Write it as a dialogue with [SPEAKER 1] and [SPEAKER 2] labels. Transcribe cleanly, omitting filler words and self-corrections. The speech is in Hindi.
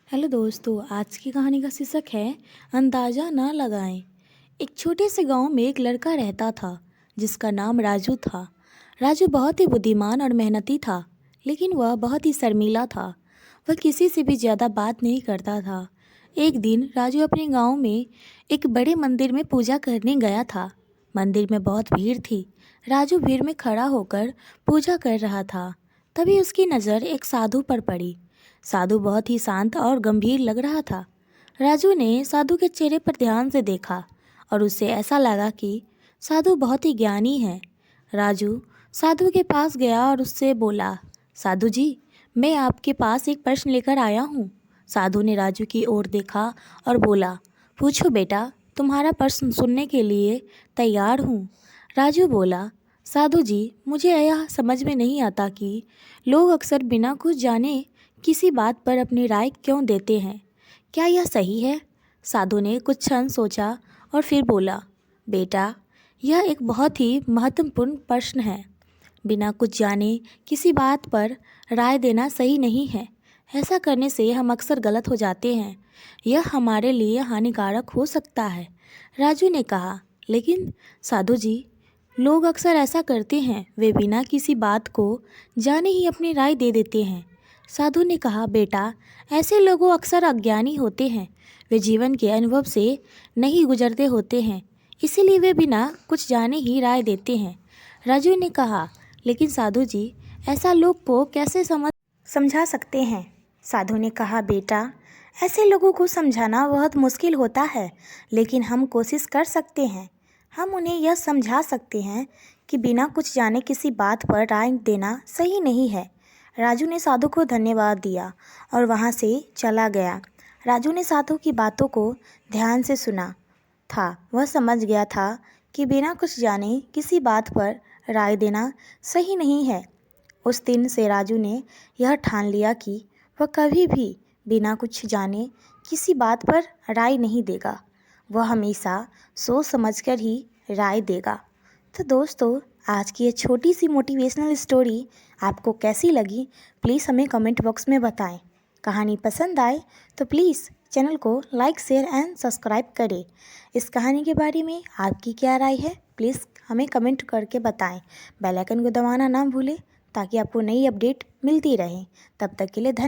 [SPEAKER 1] हेलो दोस्तों, आज की कहानी का शीर्षक है अंदाज़ा ना लगाएं। एक छोटे से गांव में एक लड़का रहता था जिसका नाम राजू था। राजू बहुत ही बुद्धिमान और मेहनती था, लेकिन वह बहुत ही शर्मीला था। वह किसी से भी ज़्यादा बात नहीं करता था। एक दिन राजू अपने गांव में एक बड़े मंदिर में पूजा करने गया था। मंदिर में बहुत भीड़ थी। राजू भीड़ में खड़ा होकर पूजा कर रहा था। तभी उसकी नज़र एक साधु पर पड़ी। साधु बहुत ही शांत और गंभीर लग रहा था। राजू ने साधु के चेहरे पर ध्यान से देखा और उसे ऐसा लगा कि साधु बहुत ही ज्ञानी है। राजू साधु के पास गया और उससे बोला, साधु जी, मैं आपके पास एक प्रश्न लेकर आया हूँ। साधु ने राजू की ओर देखा और बोला, पूछो बेटा, तुम्हारा प्रश्न सुनने के लिए तैयार हूँ। राजू बोला, साधु जी, मुझे यह समझ में नहीं आता कि लोग अक्सर बिना कुछ जाने किसी बात पर अपनी राय क्यों देते हैं। क्या यह सही है? साधु ने कुछ क्षण सोचा और फिर बोला, बेटा, यह एक बहुत ही महत्वपूर्ण प्रश्न है। बिना कुछ जाने किसी बात पर राय देना सही नहीं है। ऐसा करने से हम अक्सर गलत हो जाते हैं। यह हमारे लिए हानिकारक हो सकता है। राजू ने कहा, लेकिन साधु जी, लोग अक्सर ऐसा करते हैं। वे बिना किसी बात को जाने ही अपनी राय दे देते हैं। साधु ने कहा, बेटा, ऐसे लोगों अक्सर अज्ञानी होते हैं। वे जीवन के अनुभव से नहीं गुजरते होते हैं, इसीलिए वे बिना कुछ जाने ही राय देते हैं। राजू ने कहा, लेकिन साधु जी, ऐसा लोग को कैसे समझा सकते हैं? साधु ने कहा, बेटा, ऐसे लोगों को समझाना बहुत मुश्किल होता है, लेकिन हम कोशिश कर सकते हैं। हम उन्हें यह समझा सकते हैं कि बिना कुछ जाने किसी बात पर राय देना सही नहीं है। राजू ने साधु को धन्यवाद दिया और वहाँ से चला गया। राजू ने साधु की बातों को ध्यान से सुना था। वह समझ गया था कि बिना कुछ जाने किसी बात पर राय देना सही नहीं है। उस दिन से राजू ने यह ठान लिया कि वह कभी भी बिना कुछ जाने किसी बात पर राय नहीं देगा। वह हमेशा सोच समझकर ही राय देगा। तो दोस्तों, आज की ये छोटी सी मोटिवेशनल स्टोरी आपको कैसी लगी, प्लीज़ हमें कमेंट बॉक्स में बताएं। कहानी पसंद आए तो प्लीज़ चैनल को लाइक, शेयर एंड सब्सक्राइब करें। इस कहानी के बारे में आपकी क्या राय है, प्लीज़ हमें कमेंट करके बताएं। बेल आइकन को दबाना ना भूलें ताकि आपको नई अपडेट मिलती रहे। तब तक के लिए धन्यवाद।